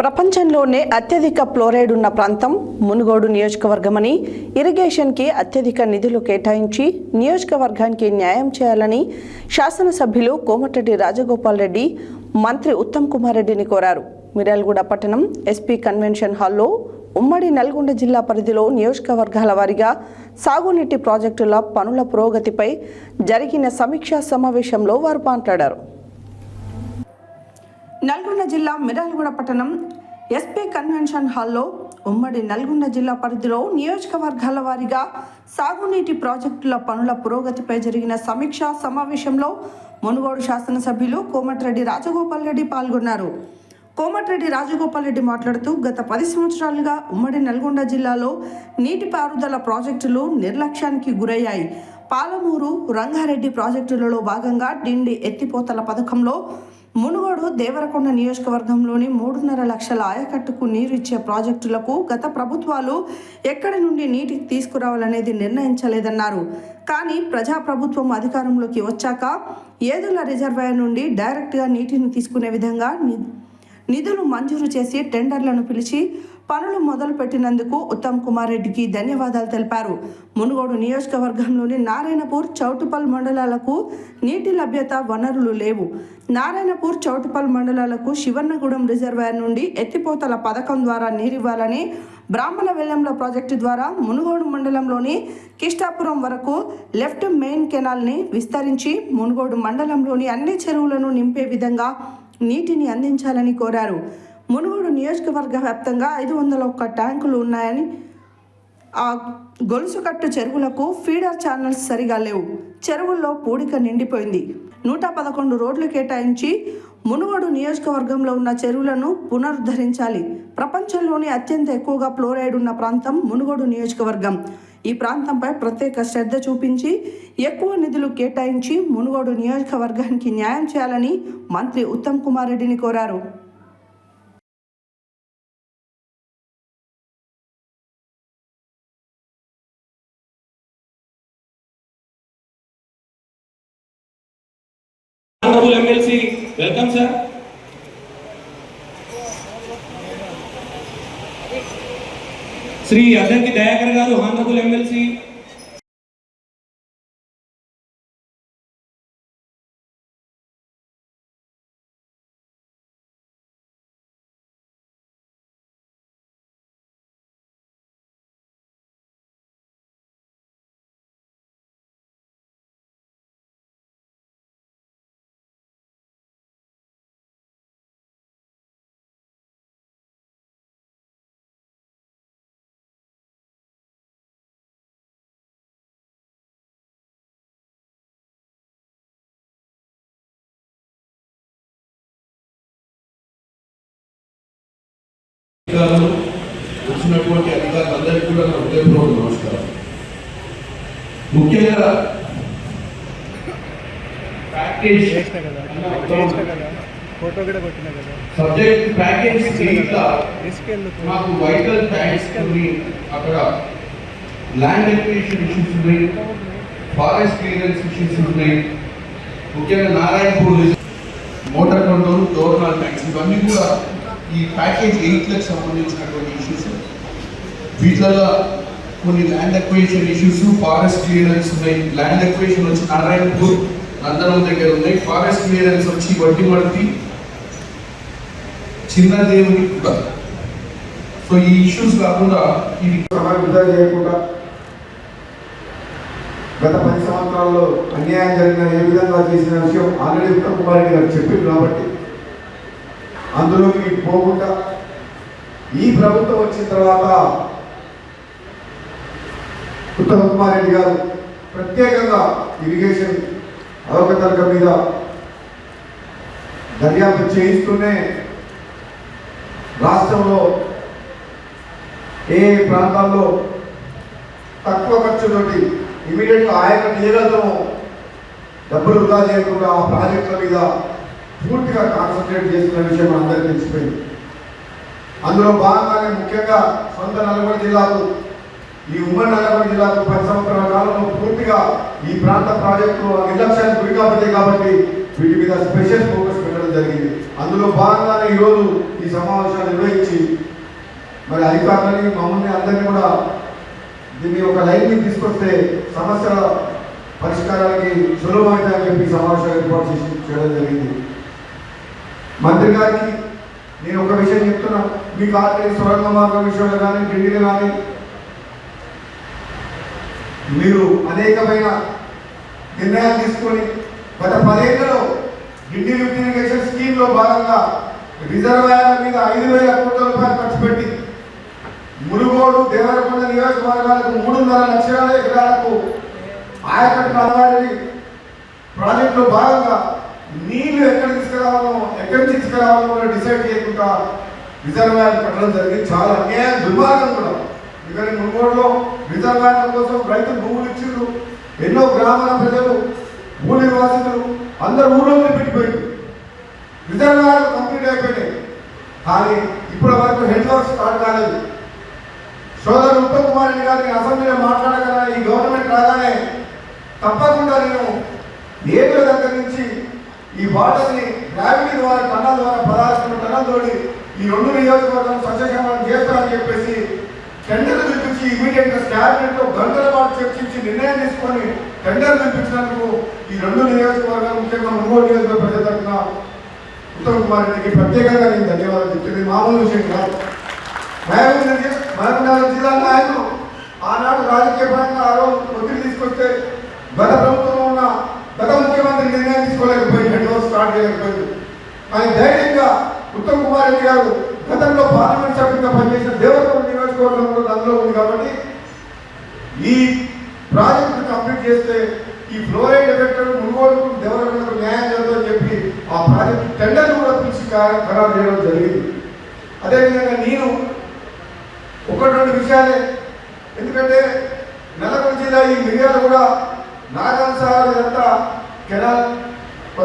ప్రపంచంలోనే అత్యధిక ఫ్లోరైడ్ ఉన్న ప్రాంతం మునుగోడు నియోజకవర్గమని, ఇరిగేషన్కి అత్యధిక నిధులు కేటాయించి నియోజకవర్గానికి న్యాయం చేయాలని శాసనసభ్యులు కోమటిరెడ్డి రాజగోపాల్ రెడ్డి మంత్రి ఉత్తమ్ కుమార్ రెడ్డిని కోరారు. మిర్యాలగూడ పట్టణం ఎస్పీ కన్వెన్షన్ హాల్లో ఉమ్మడి నల్గొండ జిల్లా పరిధిలో నియోజకవర్గాల వారీగా సాగునీటి ప్రాజెక్టుల పనుల పురోగతిపై జరిగిన సమీక్షా సమావేశంలో వారు మాట్లాడారు. నల్గొండ జిల్లా మిర్యాలగూడ పట్టణం ఎస్పీ కన్వెన్షన్ హాల్లో ఉమ్మడి నల్గొండ జిల్లా పరిధిలో నియోజకవర్గాల వారీగా సాగునీటి ప్రాజెక్టుల పనుల పురోగతిపై జరిగిన సమీక్షా సమావేశంలో మునుగోడు శాసనసభ్యులు కోమటిరెడ్డి రాజగోపాల్ రెడ్డి పాల్గొన్నారు. కోమటిరెడ్డి రాజగోపాల్ రెడ్డి మాట్లాడుతూ గత 10 సంవత్సరాలుగా ఉమ్మడి నల్గొండ జిల్లాలో నీటిపారుదల ప్రాజెక్టులు నిర్లక్ష్యానికి గురయ్యాయి. పాలమూరు, రంగారెడ్డి ప్రాజెక్టులలో భాగంగా డిండి ఎత్తిపోతల పథకంలో మునుగోడు దేవరకొండ నియోజకవర్గంలోని 3.5 లక్షల ఆయకట్టుకు నీరు ఇచ్చే ప్రాజెక్టులకు గత ప్రభుత్వాలు ఎక్కడి నుండి నీటి తీసుకురావాలనేది నిర్ణయించలేదన్నారు. కానీ ప్రజాప్రభుత్వం అధికారంలోకి వచ్చాక ఏదుల రిజర్వాయర్ నుండి డైరెక్ట్గా నీటిని తీసుకునే విధంగా నిధులు మంజూరు చేసి టెండర్లను పిలిచి పనులు మొదలు పెట్టినందుకు ఉత్తమ్ కుమార్ రెడ్డికి ధన్యవాదాలు తెలిపారు. మునుగోడు నియోజకవర్గంలోని నారాయణపూర్, చౌటుపల్ మండలాలకు నీటి లభ్యత వనరులు లేవు. నారాయణపూర్, చౌటుపల్ మండలాలకు శివన్నగూడెం రిజర్వాయర్ నుండి ఎత్తిపోతల పథకం ద్వారా నీరివ్వాలని, బ్రాహ్మణ వెల్లంల ప్రాజెక్టు ద్వారా మునుగోడు మండలంలోని కిష్టాపురం వరకు లెఫ్ట్ మెయిన్ కెనాల్ని విస్తరించి మునుగోడు మండలంలోని అన్ని చెరువులను నింపే విధంగా నీటిని అందించాలని కోరారు. మునుగోడు నియోజకవర్గ వ్యాప్తంగా 501 ట్యాంకులు ఉన్నాయని, ఆ గొలుసుకట్టు చెరువులకు ఫీడర్ ఛానల్స్ సరిగా లేవు. చెరువుల్లో పూడిక నిండిపోయింది. 111 రోడ్లు కేటాయించి మునుగోడు నియోజకవర్గంలో ఉన్న చెరువులను పునరుద్ధరించాలి. ప్రపంచంలోనే అత్యంత ఎక్కువగా ఫ్లోరైడ్ ఉన్న ప్రాంతం మునుగోడు నియోజకవర్గం. ఈ ప్రాంతంపై ప్రత్యేక శ్రద్ధ చూపించి ఎక్కువ నిధులు కేటాయించి మునుగోడు నియోజకవర్గానికి న్యాయం చేయాలని మంత్రి ఉత్తమ్ కుమార్ రెడ్డిని కోరారు. Honorable MLC, welcome sir. Sri Adanki Dayakar garu, Honorable MLC. వచ్చినటువంటి అధికారులందరికీ కూడా నా హృదయపూర్వక నమస్కారం. ముఖ్యంగా ప్యాకేజ్ సబ్జెక్ట్ ప్యాకేజ్ మాకు వైటల్ ట్యాంక్స్ అక్కడ ల్యాండ్ ఎక్విజిషన్ ఇష్యూస్ ఉన్నాయి, ఫారెస్ట్ క్లియరెన్స్ ఇష్యూస్ ఉన్నాయి. ముఖ్యంగా Narayanpur motor control, Dornal tanks ఇవన్నీ కూడా ఈ ప్యాకేజ్ 8లకు సంబంధించినటువంటి ఇష్యూస్. వీటిలో కొన్ని land acquisition issues, forest clearance ఉన్నాయి. ల్యాండ్ ఎక్విజిషన్ వచ్చి నారాయణపూర్, నందనం దగ్గర ఉన్నాయి. ఫారెస్ట్ క్లియరెన్స్ వచ్చి వడ్డిమర్తి, చిన్నదేవుని కూడా. సో ఈ ఇష్యూస్ కాకుండా ఇది వృధా చేయకుండా గత 10 సంవత్సరాల్లో అన్యాయం జరిగిన ఏ విధంగా చేసిన విషయం ఆల్రెడీ ఉత్తమ్ కుమార్ రెడ్డి గారు చెప్పింది కాబట్టి అందులోకి పోకుండా ఈ ప్రభుత్వం వచ్చిన తర్వాత ఉత్తమ్ కుమార్ రెడ్డి గారు ప్రత్యేకంగా ఇరిగేషన్ అవకతవకల మీద దర్యాప్తు చేయిస్తూనే రాష్ట్రంలో ఏ ప్రాంతాల్లో తక్కువ ఖర్చుతోటి ఇమీడియట్గా ఆయకట్టు చేయగలుగుతామో డబ్బులు వృధా చేయకుండా ఆ ప్రాజెక్టుల మీద పూర్తిగా కాన్సన్ట్రేట్ చేస్తున్న విషయం అందరికీ తెలిసిపోయింది. అందులో భాగంగానే ముఖ్యంగా సొంత నల్గొండ జిల్లాకు, ఈ ఉమ్మడి నల్గొండ జిల్లాకు 10 సంవత్సరాల కాలంలో పూర్తిగా ఈ ప్రాంత ప్రాజెక్టులు నిర్లక్ష్యానికి గురి కాబట్టి వీటి మీద స్పెషల్ ఫోకస్ పెట్టడం జరిగింది. అందులో భాగంగానే ఈరోజు ఈ సమావేశాన్ని నిర్వహించి మరి అధికారులని మమ్మల్ని అందరినీ కూడా దీన్ని ఒక లైన్ మీద తీసుకొస్తే సమస్యల పరిష్కారానికి సులభమవుతాయని చెప్పి సమావేశాలు ఏర్పాటు చేయడం జరిగింది. మంత్రి గారికి నేను ఒక విషయం చెప్తున్నా, మీకు ఆల్రెడీ సొరంగ మార్గం విషయంలో కానీ ఢిల్లీలో కానీ మీరు అనేకమైన నిర్ణయాలు తీసుకొని గత 10 ఏళ్లలో ఢిల్లీ లిఫ్ట్ ఇరిగేషన్ స్కీమ్లో భాగంగా రిజర్వాయర్ల మీద 5,000 కోట్ల రూపాయలు ఖర్చు పెట్టి మునుగోడు దేవరకొండ నియోజకవర్గాలకు 3.5 లక్షల ఎకరాలకు ఆయకట్టు అలవాడి ప్రాజెక్టులో భాగంగా నీళ్లు ఎక్కడి నుంచి తీసుకురావాలో కూడా డిసైడ్ చేయకుండా రిజర్వాయర్లు కట్టడం జరిగింది. చాలా అన్యాయం, దుర్మార్గం కూడా. ఎందుకంటే మునుగోడులో రిజర్వాయర్ల కోసం రైతులు భూములు ఇచ్చిండ్రు. ఎన్నో గ్రామాల ప్రజలు, భూ నివాసితులు అందరు ఊళ్ళో పెట్టిపోయింది. రిజర్వాయర్లు కంప్లీట్ అయిపోయినాయి, కానీ ఇప్పటి వరకు హెడ్ వర్క్ స్టార్ట్ కాలేదు. సోదరు ఉత్తమ్ కుమార్ రెడ్డి గారిని అసెంబ్లీలో మాట్లాడగల ఈ గవర్నమెంట్ రాగానే తప్పకుండా నేను ఏడుల దగ్గర నుంచి ఈ వాటర్ని గ్రావిటీ ద్వారా టన్నల ద్వారా 16 టన్నుల తోడి ఈ 2 నియోజకవర్గాలను సస్యశ్యామలం చేస్తానని చెప్పేసి టెండర్లు పిలిపించి ఇమీడియట్గా క్యాబినెట్లో గంటల పాటు చర్చించి నిర్ణయం తీసుకొని టెండర్లు పిలిపించినందుకు ఈ 2 నియోజకవర్గాలు ముఖ్యంగా మునుగోడు నియోజకవర్గ ప్రజల తరఫున ఉత్తమ్ కుమార్ రెడ్డికి ప్రత్యేకంగా నేను ధన్యవాదాలు చెప్తుంది. మామూలు విషయం కాదు. మహబూబ్నగర్ జిల్లా నాయకులు ఆనాడు రాజకీయ పరంగా ఒత్తిడి తీసుకొస్తే గత ప్రభుత్వంలో ఉన్న గత ముఖ్యమంత్రి నిర్ణయం తీసుకోలేకపోయింది, హెడ్ వర్క్ స్టార్ట్ చేయలేకపోయింది. కానీ ధైర్యంగా ఉత్తమ్ కుమార్ రెడ్డి గారు గతంలో పార్లమెంట్ సభ్యులుగా పనిచేసిన దేవరకొండ నియోజకవర్గం కూడా అందులో ఉంది. కాబట్టి ఈ ప్రాజెక్టు కంప్లీట్ చేస్తే ఈ ఫ్లోరైడ్ ఎఫెక్ట్ మునుగోడు దేవరకొండకు న్యాయం జరుగుతుందని చెప్పి ఆ ప్రాజెక్టు టెండర్లు కూడా పిలిచి ఖరారు చేయడం జరిగింది. అదేవిధంగా నేను 1-2 విషయాలే, ఎందుకంటే నల్లగొండ జిల్లా ఈ మిరియాలు కూడా నాగాన్ సాగర్ ఇదంతా కెనాల్